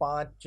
5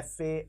FA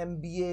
MBA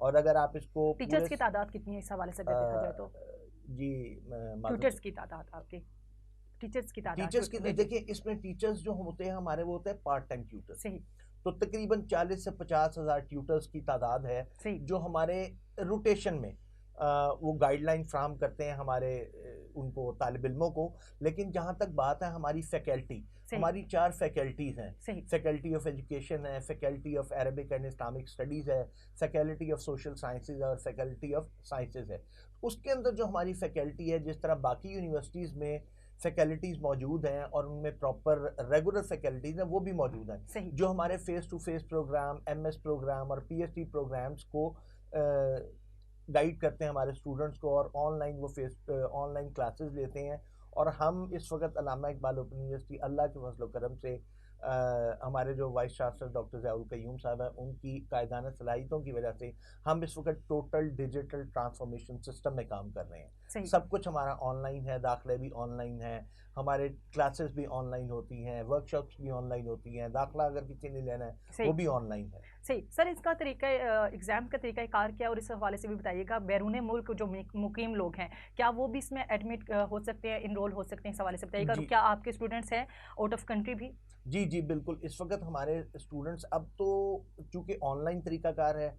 اور اگر آپ اس کو ٹیچرز کی تعداد کتنی ہے اس حوالے سے اگر دیکھا جائے تو؟ جی ٹیوٹرز کی تعداد آپ کے ٹیچرز کی تعداد ٹیچرز کی دیکھیں اس میں ٹیچرز جو ہوتے ہیں ہمارے وہ ہوتے ہیں پارٹ ٹائم ٹیوٹر. صحیح. تو تقریباً 40 سے 50 ہزار ٹیوٹرز کی تعداد ہے جو ہمارے روٹیشن میں وہ گائیڈ لائن فراہم کرتے ہیں ہمارے ان کو طالب علموں کو. لیکن جہاں تک بات ہے ہماری فیکلٹی, ہماری 4 فیکلٹیز ہیں. فیکلٹی آف ایجوکیشن ہے, faculty of Arabic and Islamic studies ہے, فیکلٹی آف سوشل سائنسز اور فیکلٹی آف سائنسز ہے. اس کے اندر جو ہماری فیکلٹی ہے, جس طرح باقی یونیورسٹیز میں فیکلٹیز موجود ہیں اور ان میں پراپر ریگولر فیکلٹیز ہیں وہ بھی موجود ہیں, جو ہمارے face to face program, M S program اور پی ایچ ڈی پروگرامز کو گائیڈ کرتے ہیں ہمارے اسٹوڈنٹس کو, اور آن لائن کلاسز لیتے ہیں. اور ہم اس وقت علامہ اقبال اوپن یونیورسٹی اللہ کے فضل و کرم سے ہمارے جو وائس چانسلر ڈاکٹر ضیاء القیوم صاحب ہیں ان کی قائدانہ صلاحیتوں کی وجہ سے ہم اس وقت ٹوٹل ڈیجیٹل ٹرانسفارمیشن سسٹم میں کام کر رہے ہیں. سب کچھ ہمارا آن لائن ہے, داخلے بھی آن لائن ہیں, ہمارے کلاسز بھی آن لائن ہوتی ہیں, ورک شاپس بھی آن لائن ہوتی ہیں, داخلہ اگر کسی نے لینا ہے وہ بھی آن لائن ہے. صحیح سر, اس کا طریقہ ایگزام کا طریقہ کار کیا, اور اس حوالے سے بھی بتائیے گا بیرون ملک جو مقیم لوگ ہیں کیا وہ بھی اس میں ایڈمٹ ہو سکتے ہیں, انرول ہو سکتے ہیں, اس حوالے سے بتائیے گا. کیا آپ کے اسٹوڈنٹس ہیں آؤٹ آف کنٹری بھی؟ جی جی بالکل, اس وقت ہمارے اسٹوڈنٹس اب تو چونکہ آن لائن طریقہ کار ہے,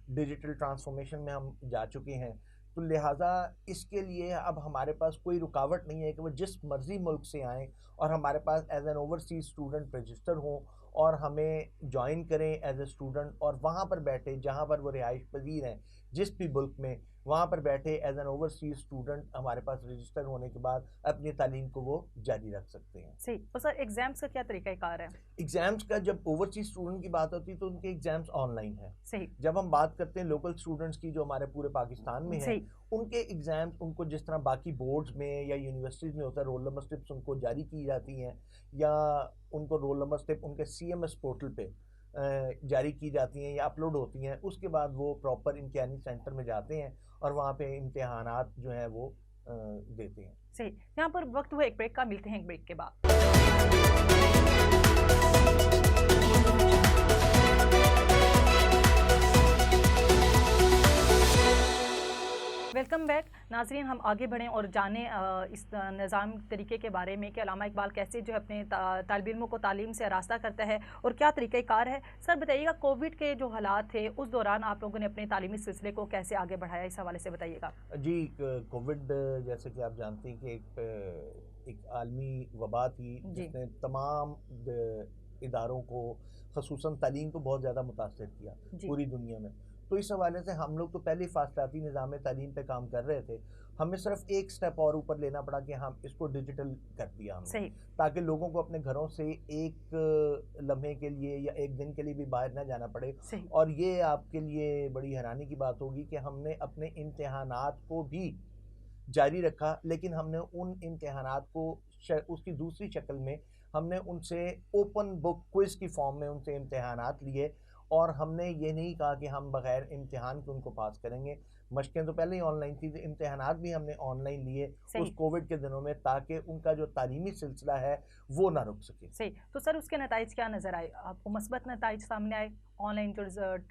ڈیجیٹل ٹرانسفارمیشن میں ہم جا چکے ہیں, تو لہٰذا اس کے لیے اب ہمارے پاس کوئی رکاوٹ نہیں ہے کہ وہ جس مرضی ملک سے آئیں اور ہمارے پاس as an overseas student register ہوں اور ہمیں جوائن کریں ایز اے اسٹوڈنٹ, اور وہاں پر بیٹھے جہاں پر وہ رہائش پذیر ہیں جس بھی ملک میں, وہاں پر بیٹھے ایز این اوورسیز اسٹوڈنٹ ہمارے پاس رجسٹر ہونے کے بعد اپنی تعلیم کو وہ جاری رکھ سکتے ہیں. صحیح. اور سر ایگزامس کا کیا طریقہ کار ہے؟ ایگزامس کا جب اوورسیز اسٹوڈنٹ کی بات ہوتی ہے تو ان کے ایگزامس آن لائن ہیں. صحیح. جب ہم بات کرتے ہیں لوکل اسٹوڈنٹس کی جو ہمارے پورے پاکستان میں ہیں, ان کے ایگزامس ان کو جس طرح باقی بورڈز میں یا یونیورسٹیز میں ہوتا ہے رول نمبر سلپس ان کو جاری کی جاتی ہیں, یا ان کو رول نمبر سلپ ان کے سی ایم ایس پورٹل پہ جاری کی جاتی ہیں یا اپلوڈ ہوتی ہیں. اس کے بعد وہ پراپر امتحانی سینٹر میں جاتے ہیں اور وہاں پہ امتحانات جو ہیں وہ دیتے ہیں. صحیح. یہاں پر وقت ہوا ایک بریک کا, ملتے ہیں ایک بریک کے بعد. ویلکم بیک ناظرین, ہم آگے بڑھیں اور جانیں اس نظام طریقے کے بارے میں کہ علامہ اقبال کیسے جو ہے اپنے طالب علموں کو تعلیم سے آراستہ کرتا ہے اور کیا طریقہ کار ہے. سر بتائیے گا کووڈ کے جو حالات تھے اس دوران آپ لوگوں نے اپنے تعلیمی سلسلے کو کیسے آگے بڑھایا, اس حوالے سے بتائیے گا. جی کووڈ جیسے کہ آپ جانتے ہیں کہ ایک عالمی وبا تھی جس نے تمام اداروں کو خصوصاً تعلیم کو بہت زیادہ متاثر کیا پوری دنیا میں. تو اس حوالے سے ہم لوگ تو پہلے فاصلاتی نظام تعلیم پہ کام کر رہے تھے, ہمیں صرف ایک سٹیپ اور اوپر لینا پڑا کہ ہم اس کو ڈیجیٹل کر دیا ہم نے, تاکہ لوگوں کو اپنے گھروں سے ایک لمحے کے لیے یا ایک دن کے لیے بھی باہر نہ جانا پڑے. اور یہ آپ کے لیے بڑی حیرانی کی بات ہوگی کہ ہم نے اپنے امتحانات کو بھی جاری رکھا, لیکن ہم نے ان امتحانات کو اس کی دوسری شکل میں ہم نے ان سے اوپن بک کوئز کی فارم میں ان سے امتحانات لیے, اور ہم نے یہ نہیں کہا کہ ہم بغیر امتحان کے ان کو پاس کریں گے. مشقیں تو پہلے ہی آن لائن تھی, امتحانات بھی ہم نے آن لائن لیے اس کووڈ کے دنوں میں, تاکہ ان کا جو تعلیمی سلسلہ ہے وہ نہ رک سکے. صحیح. تو سر اس کے نتائج کیا نظر آئے آپ کو, مثبت نتائج سامنے آئے آن لائن جو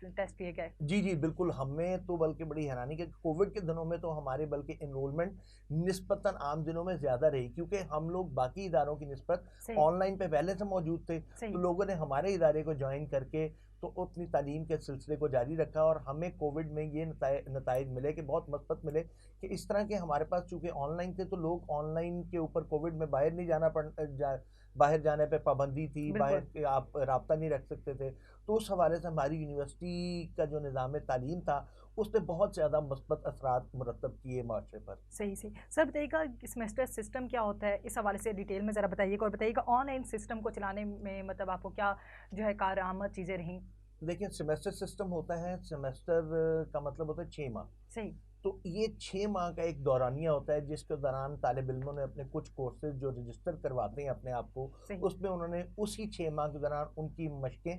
ٹیسٹ کیے گئے؟ جی جی بالکل, ہمیں تو بلکہ بڑی حیرانی کہ کووڈ کے دنوں میں تو ہمارے بلکہ انرولمنٹ نسبتاً عام دنوں میں زیادہ رہی, کیونکہ ہم لوگ باقی اداروں کی نسبت آن لائن پہ پہلے سے موجود تھے. تو لوگوں نے ہمارے ادارے کو جوائن کر کے تو اپنی تعلیم کے سلسلے کو جاری رکھا, اور ہمیں کووڈ میں یہ نتائج ملے کہ بہت مثبت ملے کہ اس طرح کے ہمارے پاس چونکہ آن لائن تھے تو لوگ آن لائن کے اوپر کووڈ میں باہر نہیں جانا باہر جانے پہ پابندی تھی, باہر آپ رابطہ نہیں رکھ سکتے تھے. تو اس حوالے سے ہماری یونیورسٹی کا جو نظام تعلیم تھا اس نے بہت زیادہ مثبت اثرات مرتب کیے معاشرے پر. صحیح صحیح. سر بتائیے گا سیمسٹر سسٹم کیا ہوتا ہے, اس حوالے سے ڈیٹیل میں ذرا بتائیے گا, اور بتائیے گا آن لائن سسٹم کو چلانے میں مطلب آپ کو کیا جو ہے کارآمد چیزیں رہیں؟ دیکھیں سیمسٹر سسٹم ہوتا ہے, سیمسٹر کا مطلب ہوتا ہے 6 ماہ. صحیح. تو یہ 6 ماہ کا ایک دورانیہ ہوتا ہے جس کے دوران طالب علموں نے اپنے کچھ کورسز جو رجسٹر کرواتے ہیں اپنے آپ کو, اس میں انہوں نے اسی 6 ماہ کے دوران ان کی مشقیں,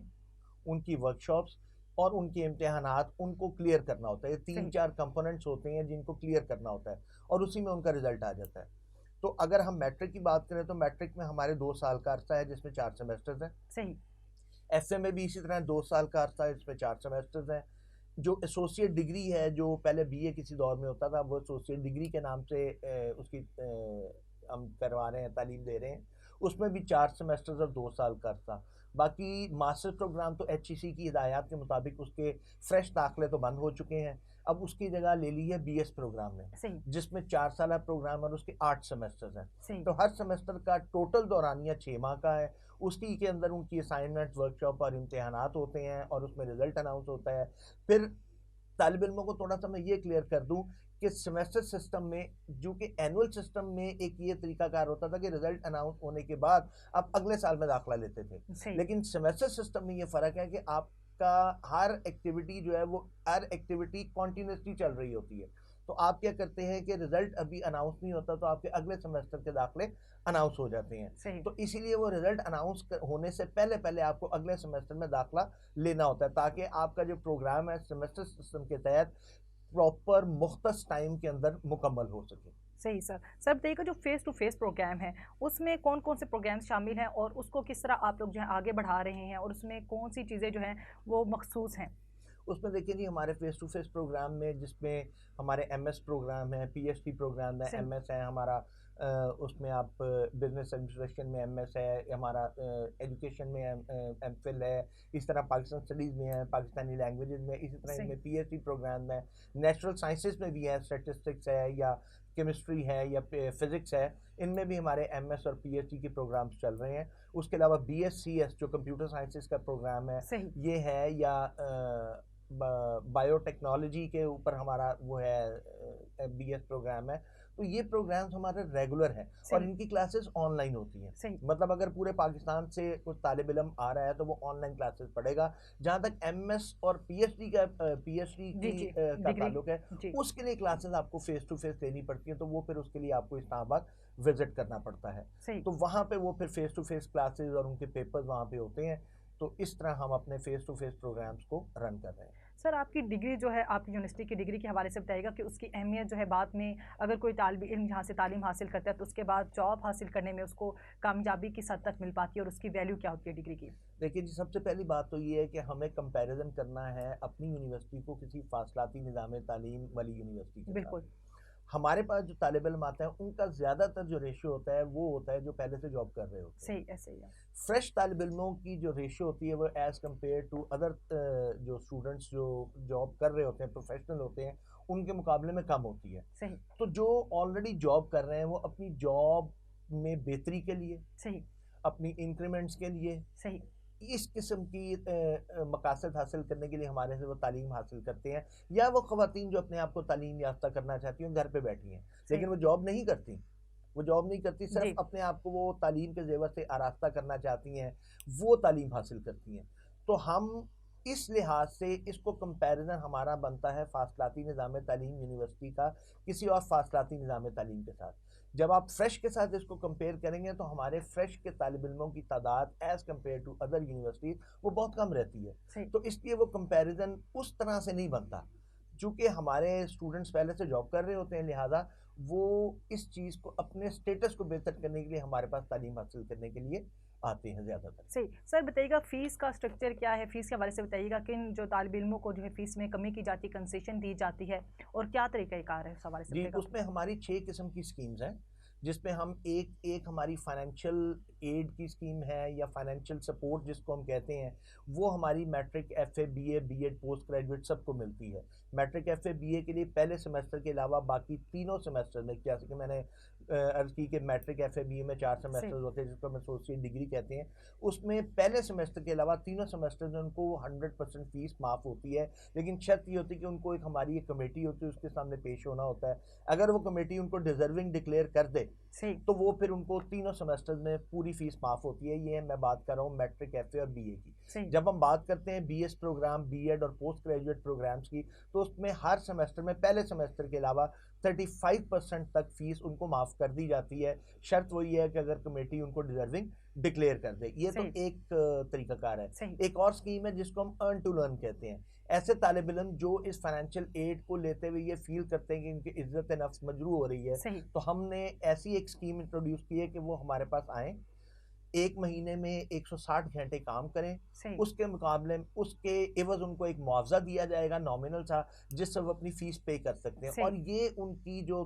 ان کی ورک شاپس اور ان کے امتحانات ان کو کلیئر کرنا ہوتا ہے. یہ 3-4 کمپوننٹس ہوتے ہیں جن کو کلیئر کرنا ہوتا ہے, اور اسی میں ان کا رزلٹ آ جاتا ہے. تو اگر ہم میٹرک کی بات کریں تو میٹرک میں ہمارے 2 سال کا عرصہ ہے جس میں 4 سیمسٹرز ہیں. صحیح. ایف اے میں بھی اسی طرح 2 سال کا عرصہ ہے جس میں 4 سیمسٹرز ہیں. جو ایسوسیٹ ڈگری ہے جو پہلے بی اے کسی دور میں ہوتا تھا وہ ایسوسیٹ ڈگری کے نام سے اس کی ہم کروا رہے ہیں تعلیم دے رہے ہیں. اس میں بھی 4 سیمسٹرز اور 2 سال کا تھا. باقی ماسٹر پروگرام تو ایچ ای سی کی ہدایات کے مطابق اس کے فریش داخلے تو بند ہو چکے ہیں. اب اس کی جگہ لے لی ہے بی ایس پروگرام نے جس میں 4 سالہ پروگرام اور اس کے 8 سیمسٹرز ہیں. تو ہر سیمسٹر کا ٹوٹل دورانیہ 6 ماہ کا ہے. اس کی کے اندر ان کی اسائنمنٹ ورک شاپ اور امتحانات ہوتے ہیں اور اس میں رزلٹ اناؤنس ہوتا ہے. پھر طالب علموں کو تھوڑا سا میں یہ کلیئر کر دوں کہ سیمسٹر سسٹم میں جو کہ اینول سسٹم میں ایک یہ طریقہ کار ہوتا تھا کہ رزلٹ اناؤنس ہونے کے بعد آپ اگلے سال میں داخلہ لیتے تھے. لیکن سیمسٹر سسٹم میں یہ فرق ہے کہ آپ کا ہر ایکٹیویٹی جو ہے وہ ہر ایکٹیویٹی کنٹینیوسلی چل رہی ہوتی ہے. تو آپ کیا کرتے ہیں کہ رزلٹ ابھی اناؤنس نہیں ہوتا تو آپ کے اگلے سیمسٹر کے داخلے اناؤنس ہو جاتے ہیں. تو اسی لیے وہ رزلٹ اناؤنس ہونے سے پہلے آپ کو اگلے سیمسٹر میں داخلہ لینا ہوتا ہے تاکہ آپ کا جو پروگرام ہے سیمسٹر سسٹم کے تحت پراپر مختص ٹائم کے اندر مکمل ہو سکے. صحیح سر بتائیے گا جو فیس ٹو فیس پروگرام ہے اس میں کون کون سے پروگرام شامل ہیں اور اس کو کس طرح آپ لوگ جو ہے آگے بڑھا رہے ہیں اور اس میں کون سی چیزیں جو ہیں وہ مخصوص ہیں؟ اس میں دیکھیں جی ہمارے فیس ٹو فیس پروگرام میں جس میں ہمارے ایم ایس پروگرام ہے, پی ایچ ڈی پروگرام ہے, ایم ایس ہے ہمارا, اس میں آپ بزنس ایڈمنسٹریشن میں ایم ایس ہے, ہمارا ایجوکیشن میں ایم فل ہے, اس طرح پاکستان اسٹڈیز میں ہے, پاکستانی لینگویجز میں, اسی طرح ان میں پی ایچ ڈی پروگرام ہے, نیچرل سائنسز میں بھی ہے, اسٹیٹسٹکس ہے یا کیمسٹری ہے یا فزکس ہے, ان میں بھی ہمارے ایم ایس اور پی ایچ ڈی کے پروگرامس چل رہے ہیں. اس کے علاوہ بی ایس سی ایس جو کمپیوٹر سائنسز کا پروگرام ہے یہ ہے, یا بایو ٹیکنالوجی کے اوپر ہمارا وہ ہے بی ایس پروگرام ہے. تو یہ پروگرامز ہمارے ریگولر ہیں اور ان کی کلاسز آن لائن ہوتی ہیں. مطلب اگر پورے پاکستان سے کوئی طالب علم آ رہا ہے تو وہ آن لائن کلاسز پڑھے گا. جہاں تک ایم ایس اور پی ایچ ڈی کا تعلق ہے اس کے لیے کلاسز آپ کو فیس ٹو فیس لینی پڑتی ہیں. تو وہ پھر اس کے لیے آپ کو اسلام آباد وزٹ کرنا پڑتا ہے. تو وہاں پہ وہ پھر فیس ٹو فیس کلاسز اور ان کے پیپرز وہاں پہ ہوتے ہیں. تو اس طرح ہم اپنے فیس ٹو فیس پروگرامز کو رن کر رہے ہیں. سر آپ کی ڈگری جو ہے آپ کی یونیورسٹی کی ڈگری کے حوالے سے بتائیے گا کہ اس کی اہمیت جو ہے بعد میں اگر کوئی طالب علم یہاں سے تعلیم حاصل کرتا ہے تو اس کے بعد جاب حاصل کرنے میں اس کو کامیابی کس حد تک مل پاتی ہے اور اس کی ویلیو کیا ہوتی ہے ڈگری کی؟ دیکھیے جی سب سے پہلی بات تو یہ ہے کہ ہمیں کمپیریزن کرنا ہے اپنی یونیورسٹی کو کسی فاصلاتی نظام تعلیم والی یونیورسٹی کے ساتھ. بالکل. ہمارے پاس جو طالب علم آتے ہیں ان کا زیادہ تر جو ریشو ہوتا ہے وہ ہوتا ہے جو پہلے سے جاب کر رہے ہوتے ہیں. صحیح ایسے ہی ہے. فریش طالب علموں کی جو ریشو ہوتی ہے وہ ایز کمپیئر ٹو ادر جو اسٹوڈنٹس جو جاب کر رہے ہوتے ہیں پروفیشنل ہوتے ہیں ان کے مقابلے میں کم ہوتی ہے. صحیح. تو جو آلریڈی جاب کر رہے ہیں وہ اپنی جاب میں بہتری کے لیے, صحیح, اپنی انکریمنٹس کے لیے, صحیح, اس قسم کی مقاصد حاصل کرنے کے لیے ہمارے سے وہ تعلیم حاصل کرتے ہیں. یا وہ خواتین جو اپنے آپ کو تعلیم یافتہ کرنا چاہتی ہیں گھر پہ بیٹھی ہیں لیکن وہ جاب نہیں کرتی, صرف اپنے آپ کو وہ تعلیم کے زیور سے آراستہ کرنا چاہتی ہیں, وہ تعلیم حاصل کرتی ہیں. تو ہم اس لحاظ سے اس کو کمپیریزن ہمارا بنتا ہے فاصلاتی نظام تعلیم یونیورسٹی کا کسی اور فاصلاتی نظام تعلیم کے ساتھ. جب آپ فریش کے ساتھ اس کو کمپیئر کریں گے تو ہمارے فریش کے طالب علموں کی تعداد as compare to other universities وہ بہت کم رہتی ہے. تو اس لیے وہ کمپیریزن اس طرح سے نہیں بنتا. چونکہ ہمارے اسٹوڈنٹس پہلے سے جاب کر رہے ہوتے ہیں لہٰذا وہ اس چیز کو اپنے اسٹیٹس کو بہتر کرنے کے لیے ہمارے پاس تعلیم حاصل کرنے کے لیے آتے ہیں زیادہ تر. صحیح. سر بتائیے گا فیس کا اسٹرکچر کیا ہے, فیس کے حوالے سے بتائیے گا کن جو طالب علموں کو جو ہے فیس میں کمی کی جاتی ہے, کنسیشن دی جاتی ہے اور کیا طریقہ کار ہے اس حوالے سے؟ جی اس میں ہماری 6 قسم کی اسکیمز ہیں جس میں ہم ایک ہماری فائنینشیل ایڈ کی اسکیم ہے یا فائنینشیل سپورٹ جس کو ہم کہتے ہیں, وہ ہماری matric F A B A B Ed post graduate سب کو ملتی ہے. Matric F A B A کے لیے پہلے سیمسٹر کے علاوہ باقی تینوں سیمسٹر میں, جیسے کہ میں نے عرض کی کہ میٹرک ایف اے بی اے میں 4 سیمسٹر ہوتے ہیں جس کو ہم ایسوسیٹ ڈگری کہتے ہیں, اس میں پہلے سیمسٹر کے علاوہ تینوں سیمسٹر میں ان کو 100% فیس معاف ہوتی ہے. لیکن شرط یہ ہوتی ہے کہ ان کو ایک ہماری ایک کمیٹی ہوتی ہے اس کے سامنے پیش ہونا ہوتا ہے. اگر وہ کمیٹی ان کو ڈیزرونگ ڈکلیئر کر دے تو وہ پھر ان کو تینوں سیمسٹر میں پوری فیس معاف ہوتی ہے. یہ میں بات کر رہا ہوں میٹرک ایف اے اور بی اے کی. جب ہم بات کرتے ہیں B S program, B Ed اور پوسٹ گریجویٹ پروگرامز کی, تو اس میں ہر سیمسٹر میں پہلے سیمسٹر کے علاوہ 35% تک فیس ان کو معاف کر دی جاتی ہے. شرط وہی ہے کہ اگر کمیٹی ان کو ڈیزرونگ ڈکلیئر کر دے. یہ تو ایک طریقہ کار ہے. ایک اور اسکیم ہے جس کو ہم ارن ٹو لرن کہتے ہیں. ایسے طالب علم جو اس فائنینشیل ایڈ کو لیتے ہوئے یہ فیل کرتے ہیں کہ ان کی عزت نفس مجروح ہو رہی ہے, تو ہم نے ایسی ایک اسکیم انٹروڈیوس کی ہے کہ وہ ہمارے پاس آئیں, ایک مہینے میں 160 گھنٹے کام کریں، صحیح اس کے مقابلے میں اس کے عوض ان کو ایک معاوضہ دیا جائے گا نامنل سا، جس سے وہ اپنی فیس پے کر سکتے ہیں، اور صحیح یہ ان کی جو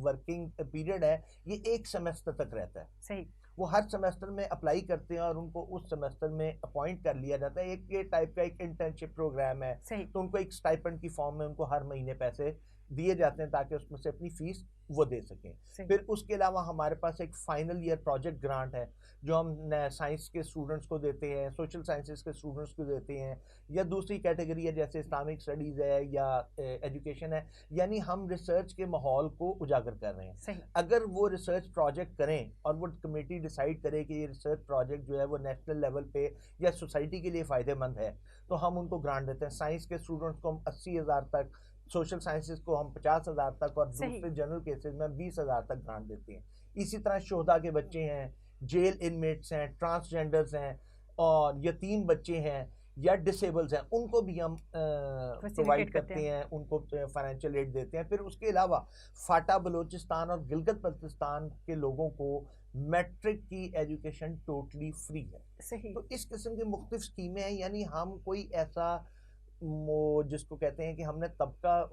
ورکنگ پیریڈ ہے یہ ایک سیمسٹر تک رہتا ہے. صحیح وہ ہر سیمسٹر میں اپلائی کرتے ہیں اور ان کو اس سیمسٹر میں اپوائنٹ کر لیا جاتا ہے. ایک یہ ٹائپ کا ایک انٹرنشپ پروگرام ہے، صحیح تو ان کو ایک اسٹائپنڈ کی فارم میں ان کو ہر مہینے پیسے دیے جاتے ہیں تاکہ اس میں سے اپنی فیس وہ دے سکیں. صحیح پھر اس کے علاوہ ہمارے پاس ایک فائنل ایئر پروجیکٹ گرانٹ ہے جو ہم سائنس کے اسٹوڈنٹس کو دیتے ہیں، سوشل سائنسز کے اسٹوڈنٹس کو دیتے ہیں، یا دوسری کیٹیگری ہے جیسے اسلامک اسٹڈیز ہے یا ایجوکیشن ہے. یعنی ہم ریسرچ کے ماحول کو اجاگر کر رہے ہیں. صحیح اگر وہ ریسرچ پروجیکٹ کریں اور وہ کمیٹی ڈیسائیڈ کرے کہ یہ ریسرچ پروجیکٹ جو ہے وہ نیشنل لیول پہ یا سوسائٹی کے لیے فائدہ مند ہے تو ہم ان کو گرانٹ دیتے ہیں. سائنس کے اسٹوڈنٹس کو ہم 80,000 تک، سوشل سائنسز کو ہم 50,000 تک، اور صحیح دوسرے جنرل کیسز میں 20,000 تک گرانٹ دیتے ہیں. اسی طرح شہداء کے بچے ہیں، جیل انمیٹس ہیں، ٹرانسجینڈرز ہیں، اور یتیم بچے ہیں یا ڈسیبلز ہیں، ان کو بھی ہم پرووائڈ فیسیلیٹیٹ کرتے کرتے ہیں. ہیں، ان کو فائنینشیل ایڈ دیتے ہیں. پھر اس کے علاوہ فاٹا بلوچستان اور گلگت بلتستان کے لوگوں کو میٹرک کی ایجوکیشن ٹوٹلی فری ہے. صحیح تو اس قسم کی مختلف اسکیمیں ہیں. یعنی ہم کوئی ایسا جس کو کہتے ہیں کہ ہم نے طبقہ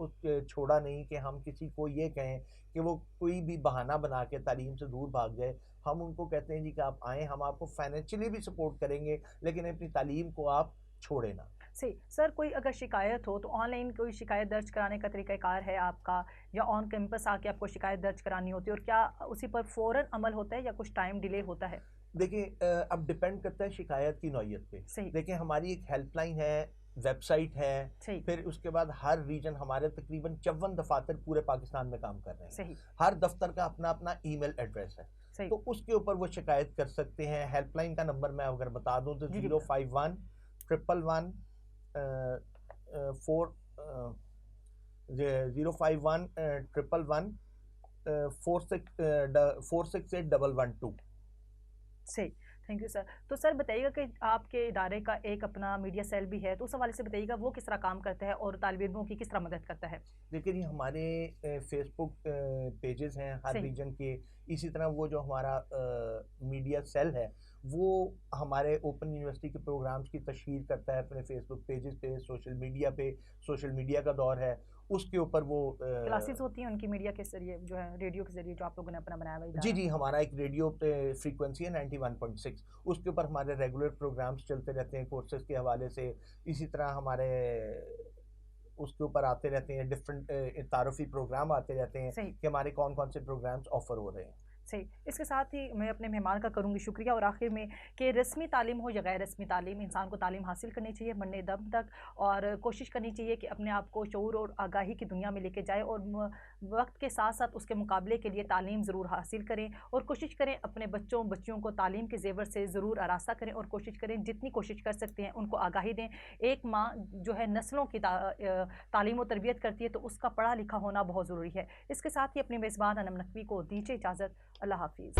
چھوڑا نہیں کہ ہم کسی کو یہ کہیں کہ وہ کوئی بھی بہانہ بنا کے تعلیم سے دور بھاگ جائے. ہم ان کو کہتے ہیں جی کہ آپ آئیں، ہم آپ کو فائنینشلی بھی سپورٹ کریں گے، لیکن اپنی تعلیم کو آپ چھوڑیں نہ. صحیح. سر کوئی اگر شکایت ہو تو آن لائن کوئی شکایت درج کرانے کا طریقہ کار ہے آپ کا، یا آن کیمپس آ کے آپ کو شکایت درج کرانی ہوتی ہے، اور کیا اسی پر فوراً عمل ہوتا ہے یا کچھ ٹائم ڈیلے ہوتا ہے؟ دیکھیں اب ڈپینڈ کرتا ہے شکایت کی نوعیت پہ. صحیح دیکھیں ہماری ایک ہیلپ لائن ہے، ویب سائٹ ہے، صحیح پھر اس کے بعد ہر ریجن ہمارے تقریباً 54 دفاتر پورے پاکستان میں کام کر رہے ہیں. صحیح ہر دفتر کا اپنا اپنا ای میل ایڈریس ہے، صحیح تو اس کے اوپر وہ شکایت کر سکتے ہیں. ہیلپ لائن کا نمبر میں اگر بتا دوں تو جی جی 051 111 4 051 111 46812. صحیح. Thank you sir. تو سر بتائیے گا کہ آپ کے ادارے کا ایک اپنا میڈیا سیل بھی ہے، تو اس حوالے سے بتائیے گا وہ کس طرح کام کرتا ہے اور طالب علموں کی کس طرح مدد کرتا ہے؟ دیکھیں جی ہمارے فیس بک پیجز ہیں ہر صحیح ریجن کے. اسی طرح وہ جو ہمارا میڈیا سیل ہے وہ ہمارے اوپن یونیورسٹی کے پروگرامز کی تشہیر کرتا ہے اپنے فیس بک پیجز پہ، سوشل میڈیا کا دور ہے، اس کے اوپر وہ کلاسز ہوتی ہیں ان کی میڈیا کے ذریعے، جو ہے ریڈیو کے ذریعے جو آپ لوگوں نے اپنا بنایا ہوا ادارہ. جی ہمارا ایک ریڈیو فریکوینسی ہے 91.6، اس کے اوپر ہمارے ریگولر پروگرامز چلتے رہتے ہیں کورسز کے حوالے سے. اسی طرح ہمارے اس کے اوپر آتے رہتے ہیں ڈفرینٹ تعارفی پروگرام آتے رہتے ہیں صحیح کہ ہمارے کون کون سے پروگرامز آفر ہو رہے ہیں. صحیح. اس کے ساتھ ہی میں اپنے مہمان کا کروں گی شکریہ، اور آخر میں کہ رسمی تعلیم ہو یا غیر رسمی تعلیم، انسان کو تعلیم حاصل کرنی چاہیے مرنے دم تک، اور کوشش کرنی چاہیے کہ اپنے آپ کو شعور اور آگاہی کی دنیا میں لے کے جائے، اور وقت کے ساتھ ساتھ اس کے مقابلے کے لیے تعلیم ضرور حاصل کریں، اور کوشش کریں اپنے بچیوں کو تعلیم کے زیور سے ضرور آراستہ کریں، اور کوشش کریں جتنی کوشش کر سکتے ہیں ان کو آگاہی دیں. ایک ماں جو ہے نسلوں کی تعلیم و تربیت کرتی ہے، تو اس کا پڑھا لکھا ہونا بہت ضروری ہے. اس کے ساتھ ہی اپنے میزبان انم نقوی کو دیجیے اجازت. اللہ حافظ.